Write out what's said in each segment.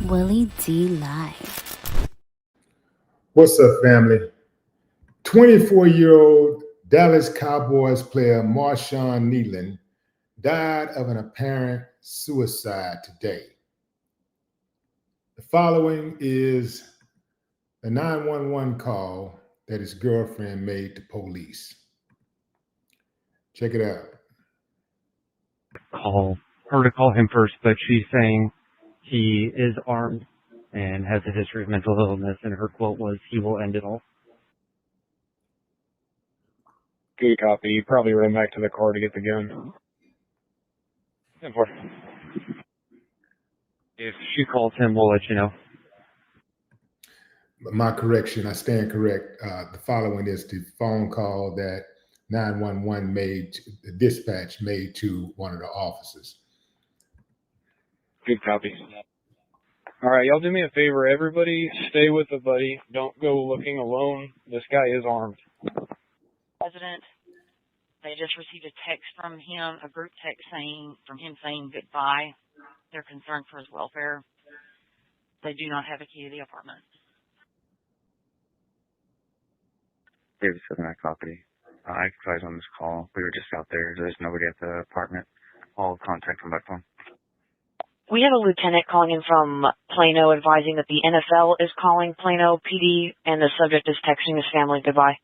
Willie D Live. What's up, family? 24-year-old Dallas Cowboys player Marshawn Kneeland died of an apparent suicide today. The following is the 911 call that his girlfriend made to police. Check it out. Her to call him first, but she's saying he is armed and has a history of mental illness, and her quote was, "He will end it all." Good copy. You probably ran back to the car to get the gun. If she calls him, we'll let you know. My correction, I stand correct. The following is the phone call that 911 made, the dispatch made to one of the officers. Good copy. All right, y'all do me a favor. Everybody stay with a buddy. Don't go looking alone. This guy is armed. President, they just received a text from him, a group text from him saying goodbye. They're concerned for his welfare. They do not have a key to the apartment. David said I copy. I advised on this call. We were just out there. There's nobody at the apartment. I'll contact him by phone. We have a lieutenant calling in from Plano advising that the NFL is calling Plano PD and the subject is texting his family goodbye.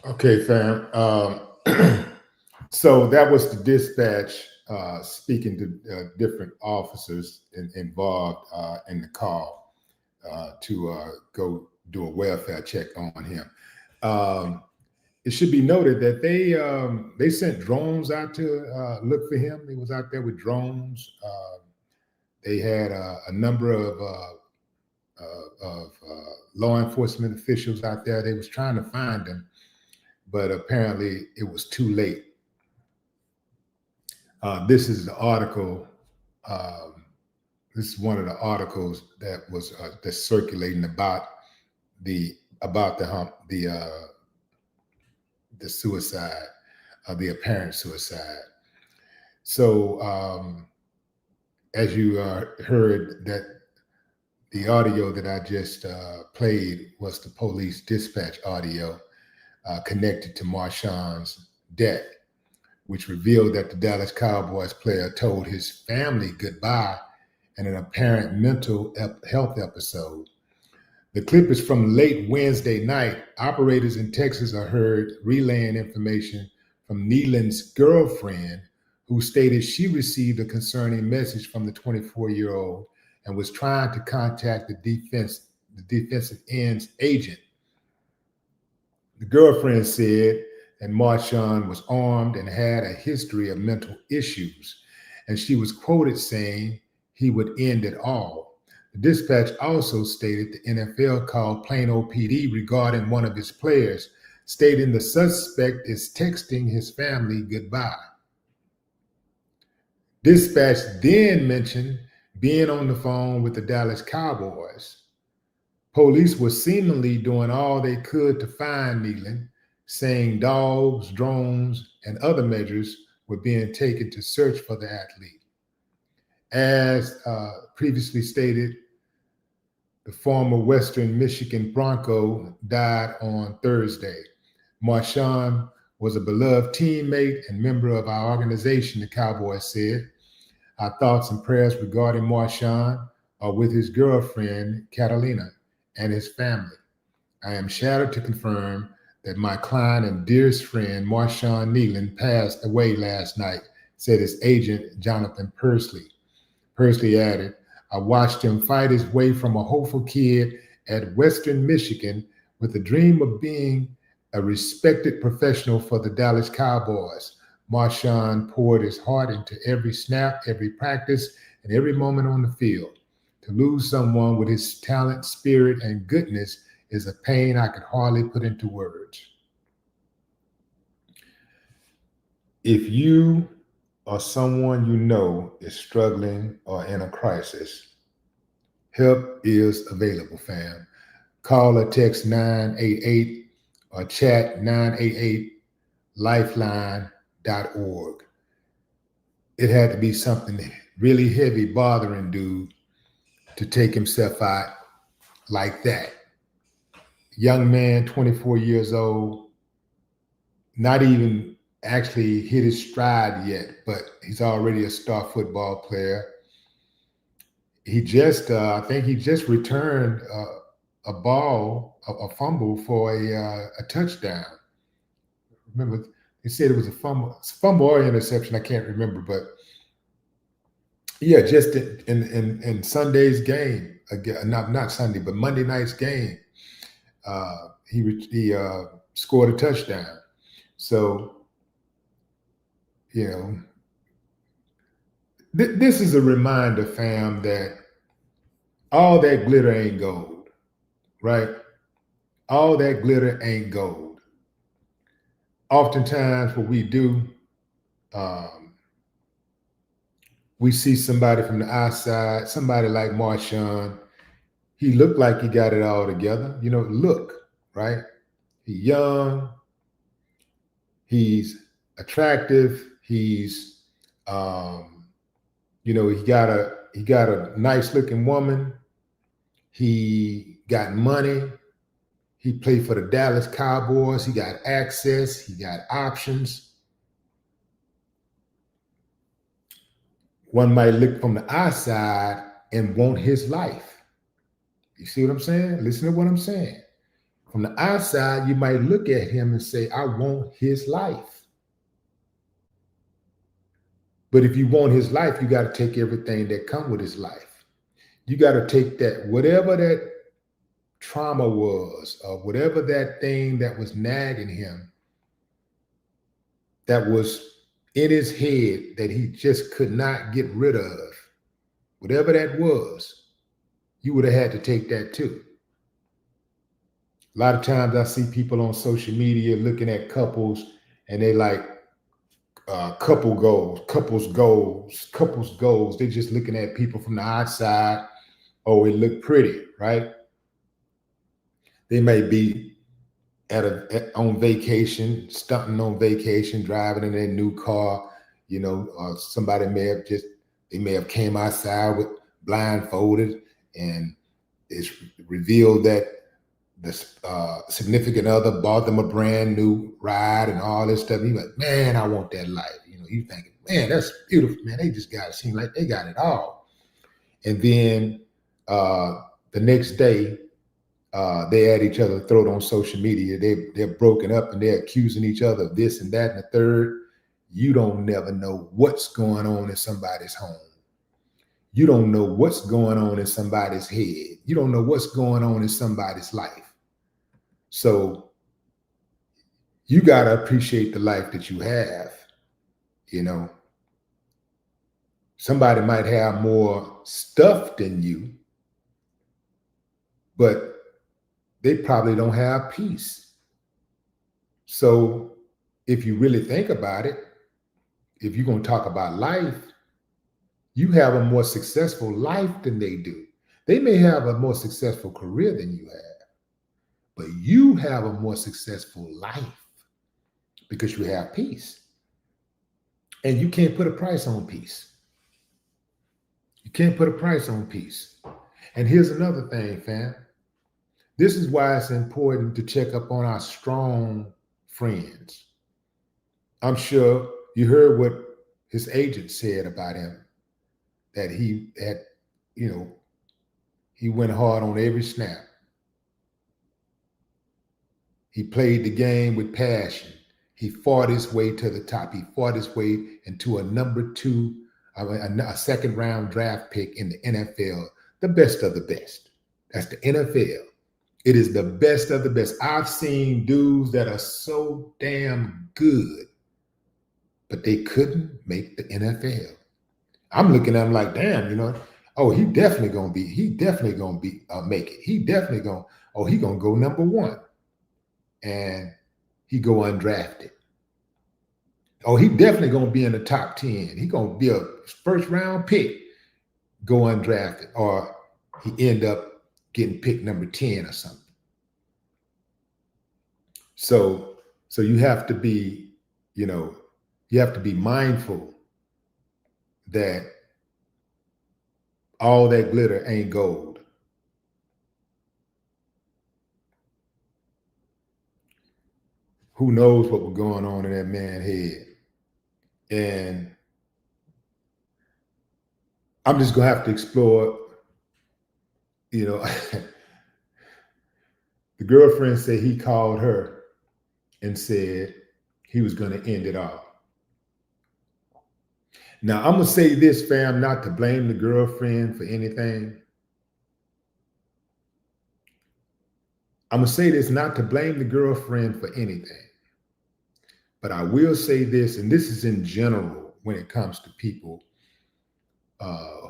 Okay, fam. So that was the dispatch speaking to different officers involved in the call to go do a welfare check on him. It should be noted that they sent drones out to look for him. He was out there with drones. They had a number of law enforcement officials out there. They was trying to find him, but apparently it was too late. This is the article. This is one of the articles that was that's circulating about the suicide, the apparent suicide. So as you heard, that the audio that I just played was the police dispatch audio connected to Marshawn's death, which revealed that the Dallas Cowboys player told his family goodbye in an apparent mental health episode. The clip is from late Wednesday night. Operators in Texas are heard relaying information from Kneeland's girlfriend, who stated she received a concerning message from the 24-year-old and was trying to contact the defensive end's agent. The girlfriend said that Marshawn was armed and had a history of mental issues, and she was quoted saying he would end it all. The dispatch also stated the NFL called Plano PD regarding one of his players, stating the suspect is texting his family goodbye. Dispatch then mentioned being on the phone with the Dallas Cowboys. Police were seemingly doing all they could to find Kneeland, saying dogs, drones, and other measures were being taken to search for the athlete. As previously stated, the former Western Michigan Bronco died on Thursday. Marshawn was a beloved teammate and member of our organization, the Cowboys said. Our thoughts and prayers regarding Marshawn are with his girlfriend, Catalina, and his family. I am shattered to confirm that my client and dearest friend, Marshawn Kneeland, passed away last night, said his agent, Jonathan Persley. Persley added, I watched him fight his way from a hopeful kid at Western Michigan with a dream of being a respected professional for the Dallas Cowboys. Marshawn poured his heart into every snap, every practice, and every moment on the field. To lose someone with his talent, spirit, and goodness is a pain I could hardly put into words. If you or someone you know is struggling or in a crisis, help is available, fam. Call or text 988 or chat 988lifeline.org. it had to be something really heavy bothering dude to take himself out like that. Young man, 24 years old, not even actually hit his stride yet, but he's already a star football player. He just, I think he just returned a ball, a fumble for a touchdown. Remember, they said it was a fumble or interception. I can't remember, but yeah, just in Sunday's game, again, not Sunday, but Monday night's game, he scored a touchdown. So, you know, this is a reminder, fam, that all that glitter ain't gold, right? All that glitter ain't gold. Oftentimes, what we do, we see somebody from the outside, somebody like Marshawn. He looked like he got it all together. You know, look, right? He's young. He's attractive. He's, you know, he got a nice looking woman. He got money. He played for the Dallas Cowboys. He got access. He got options. One might look from the outside and want his life. You see what I'm saying? Listen to what I'm saying. From the outside, you might look at him and say, I want his life. But if you want his life, you got to take everything that comes with his life. You got to take that, whatever that trauma was, or whatever that thing that was nagging him, that was in his head that he just could not get rid of, whatever that was, you would have had to take that too. A lot of times I see people on social media looking at couples and they like couples goals. They're just looking at people from the outside. Oh, it looked pretty, right? They may be on vacation, stunting on vacation, driving in their new car. You know, somebody may have came outside with blindfolded, and it's revealed that the significant other bought them a brand new ride and all this stuff. You're like, man, I want that life. You know, you thinking, man, that's beautiful, man. They just got it. Seem like they got it all. And then the next day, they at each other throat on social media. They're broken up and they're accusing each other of this and that and the third. You don't never know what's going on in somebody's home. You don't know what's going on in somebody's head. You don't know what's going on in somebody's life. So you got to appreciate the life that you have. You know, somebody might have more stuff than you, but they probably don't have peace. So if you really think about it, if you're going to talk about life, you have a more successful life than they do. They may have a more successful career than you have, but you have a more successful life because you have peace. And you can't put a price on peace. You can't put a price on peace. And here's another thing, fam. This is why it's important to check up on our strong friends. I'm sure you heard what his agent said about him, that he had, you know, he went hard on every snap. He played the game with passion. He fought his way to the top. He fought his way into a second round draft pick in the NFL, the best of the best. That's the NFL. It is the best of the best. I've seen dudes that are so damn good, but they couldn't make the NFL. I'm looking at him like, damn, you know, oh, he definitely gonna make it. He definitely gonna, he gonna go number one. And he go undrafted. Oh, he definitely gonna be in the top 10. He gonna be a first round pick, go undrafted, or he end up getting picked number 10 or something. So you have to be, you know, you have to be mindful that all that glitter ain't gold. Who knows what was going on in that man's head? And I'm just gonna have to explore, you know. The girlfriend said he called her and said he was gonna end it all. Now I'm gonna say this, fam, not to blame the girlfriend for anything. I'm gonna say this not to blame the girlfriend for anything. But I will say this, and this is in general when it comes to people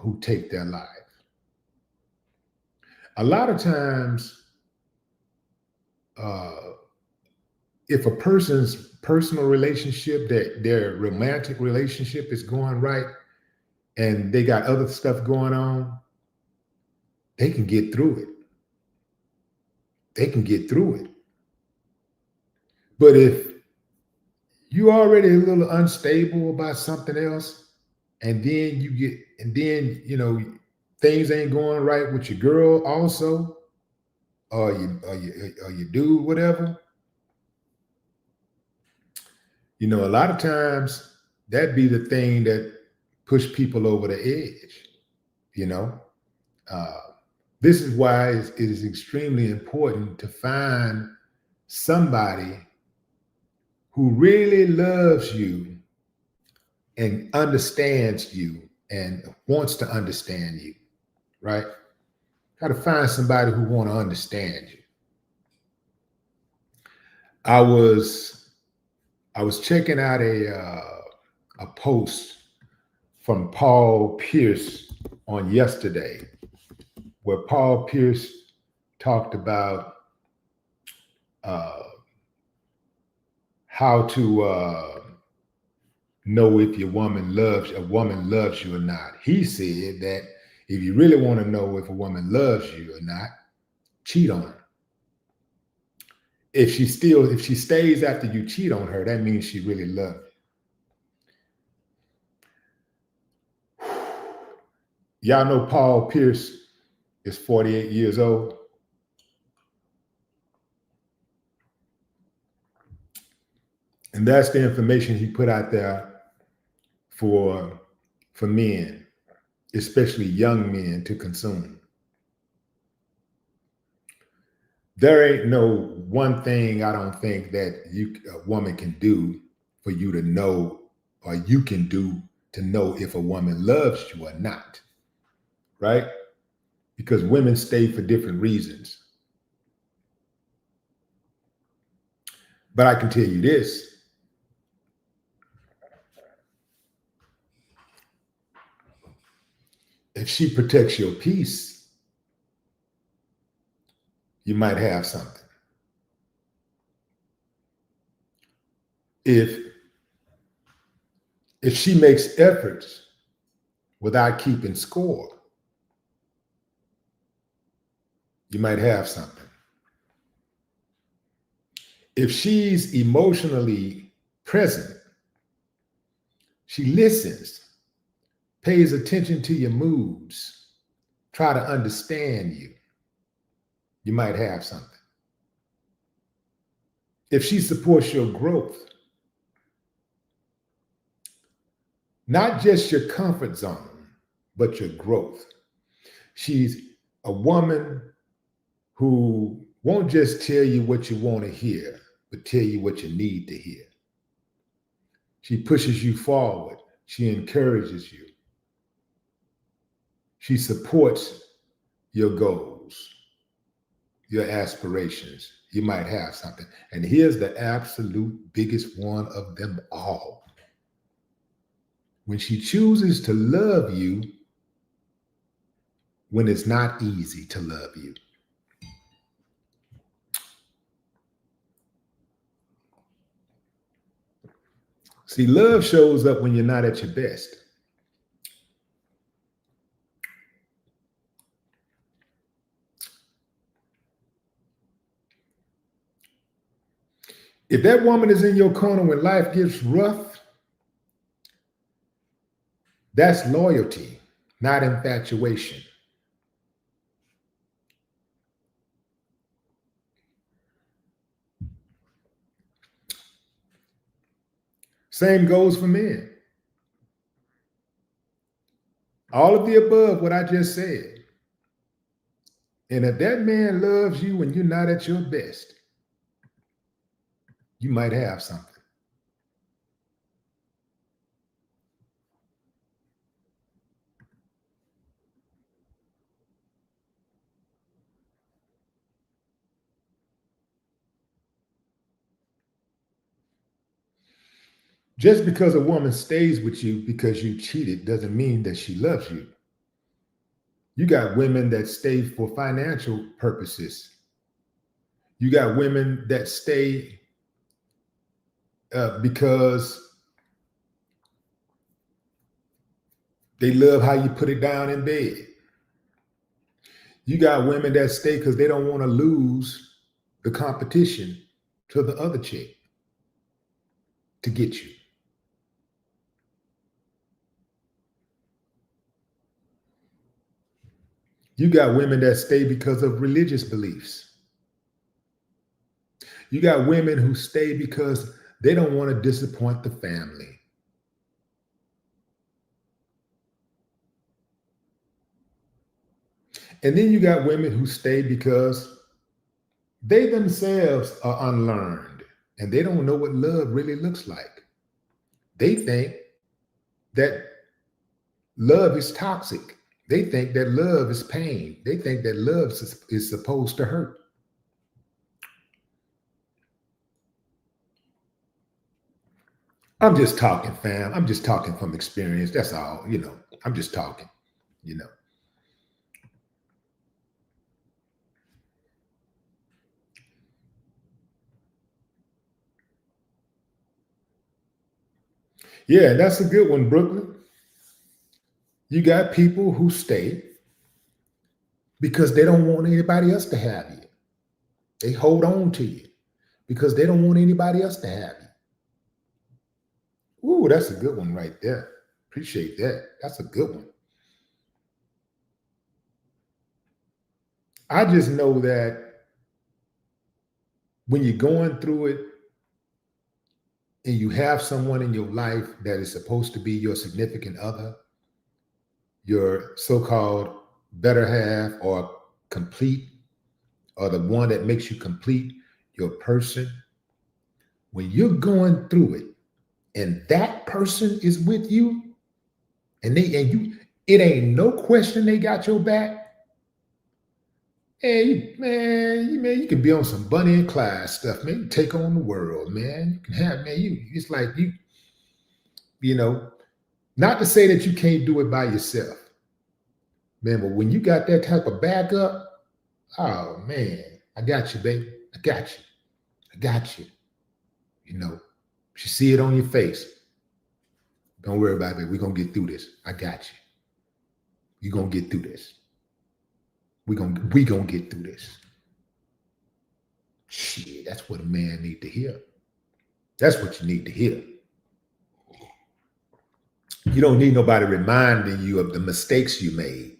who take their life. A lot of times, if a person's personal relationship, their romantic relationship is going right, and they got other stuff going on, they can get through it. They can get through it. But if you're already a little unstable about something else, and then things ain't going right with your girl also, or you do whatever, a lot of times that be the thing that push people over the edge. This is why it is extremely important to find somebody who really loves you and understands you and wants to understand you, right? Got to find somebody who want to understand you. I was checking out a post from Paul Pierce on yesterday, where Paul Pierce talked about how to know if a woman loves you or not. He said that if you really want to know if a woman loves you or not, cheat on her. If she stays after you cheat on her, that means she really loves you. Y'all know Paul Pierce is 48 years old. And that's the information he put out there for men, especially young men, to consume. There ain't no one thing I don't think that a woman can do for you to know, or you can do to know if a woman loves you or not, right? Because women stay for different reasons. But I can tell you this. If she protects your peace, you might have something. If she makes efforts without keeping score, you might have something. If she's emotionally present, she listens, pays attention to your moods, try to understand you, you might have something. If she supports your growth, not just your comfort zone, but your growth. She's a woman who won't just tell you what you want to hear, but tell you what you need to hear. She pushes you forward. She encourages you. She supports your goals, your aspirations. You might have something. And here's the absolute biggest one of them all. When she chooses to love you when it's not easy to love you. See, love shows up when you're not at your best. If that woman is in your corner when life gets rough, That's loyalty, not infatuation. Same goes for men. All of the above, what I just said. And if that man loves you when you're not at your best, you might have something. Just because a woman stays with you because you cheated doesn't mean that she loves you. You got women that stay for financial purposes. You got women that stay because they love how you put it down in bed. You got women that stay because they don't want to lose the competition to the other chick to get you. You got women that stay because of religious beliefs. You got women who stay because they don't want to disappoint the family. And then you got women who stay because they themselves are unlearned and they don't know what love really looks like. They think that love is toxic. They think that love is pain. They think that love is supposed to hurt. I'm just talking, fam. I'm just talking from experience. That's all, I'm just talking. Yeah, that's a good one, Brooklyn. You got people who stay because they don't want anybody else to have you. They hold on to you because they don't want anybody else to have you. Ooh, that's a good one right there. Appreciate that. That's a good one. I just know that when you're going through it and you have someone in your life that is supposed to be your significant other, your so-called better half or complete, or the one that makes you complete your person, when you're going through it and that person is with you and it ain't no question they got your back. Hey, man, you can be on some Bunny and Clyde stuff, man. You take on the world, man. You can have, man, it's like not to say that you can't do it by yourself, man, but when you got that type of backup, oh, man, I got you, baby. I got you. I got you. You see it on your face. Don't worry about it, baby. We're going to get through this. I got you. You're going to get through this. We gonna get through this. Shit, that's what a man need to hear. That's what you need to hear. You don't need nobody reminding you of the mistakes you made,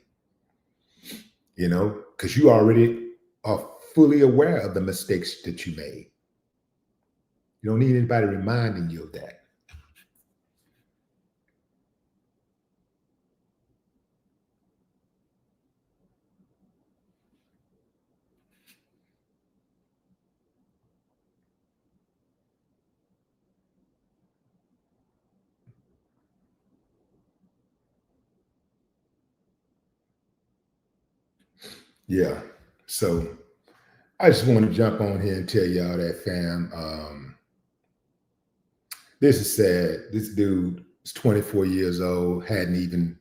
because you already are fully aware of the mistakes that you made. You don't need anybody reminding you of that. Yeah. So I just want to jump on here and tell y'all that, fam. This is sad. This dude is 24 years old, hadn't even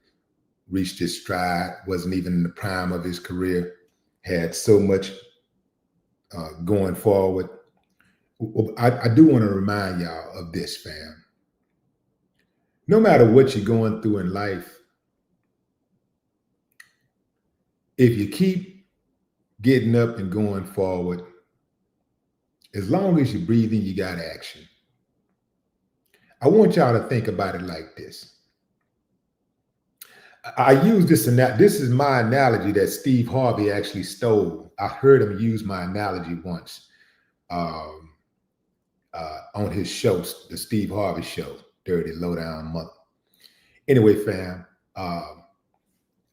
reached his stride, wasn't even in the prime of his career, had so much going forward. I do want to remind y'all of this, fam. No matter what you're going through in life, if you keep getting up and going forward, as long as you're breathing, you got action. I want y'all to think about it like this. I use this and that. This is my analogy that Steve Harvey actually stole. I heard him use my analogy once on his show, the Steve Harvey show, Dirty Lowdown Mother. Anyway, fam,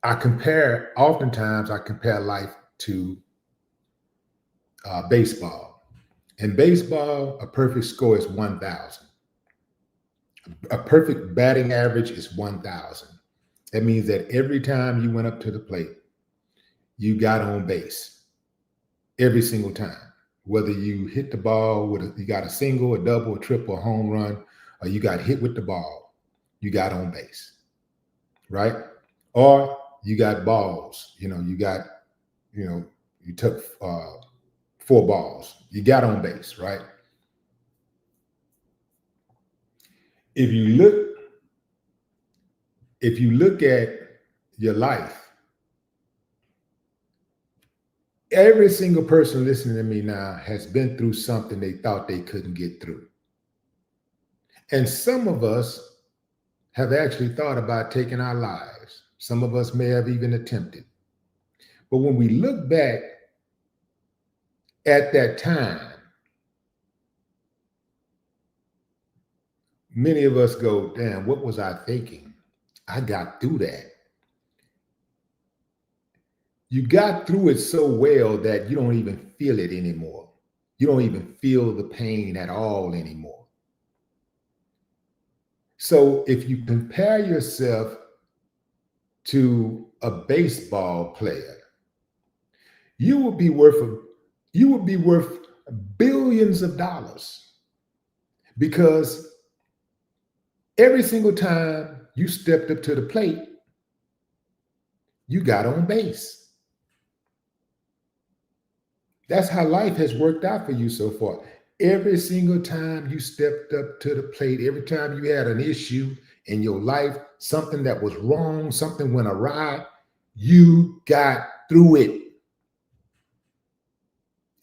oftentimes I compare life to baseball. In baseball, a perfect score is 1,000. A perfect batting average is 1,000. That means that every time you went up to the plate, you got on base. Every single time. Whether you hit the ball you got a single, a double, a triple, a home run, or you got hit with the ball, you got on base. Right? Or you got balls. You took 4 balls. You got on base, right? If you look at your life, every single person listening to me now has been through something they thought they couldn't get through. And some of us have actually thought about taking our lives. Some of us may have even attempted. But when we look back at that time, many of us go, damn, what was I thinking? I got through that. You got through it so well that you don't even feel it anymore. You don't even feel the pain at all anymore. So if you compare yourself to a baseball player, you would be worth billions of dollars, because every single time you stepped up to the plate, you got on base. That's how life has worked out for you so far. Every single time you stepped up to the plate, every time you had an issue in your life, something that was wrong, something went awry, you got through it.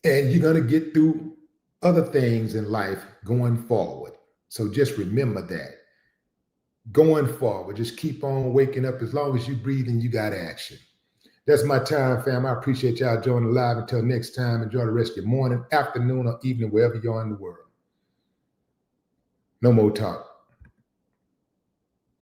And you're going to get through other things in life going forward. So just remember that. Going forward, just keep on waking up. As long as you breathe and you got action. That's my time, fam. I appreciate y'all joining live. Until next time, enjoy the rest of your morning, afternoon, or evening, wherever you are in the world. No more talk.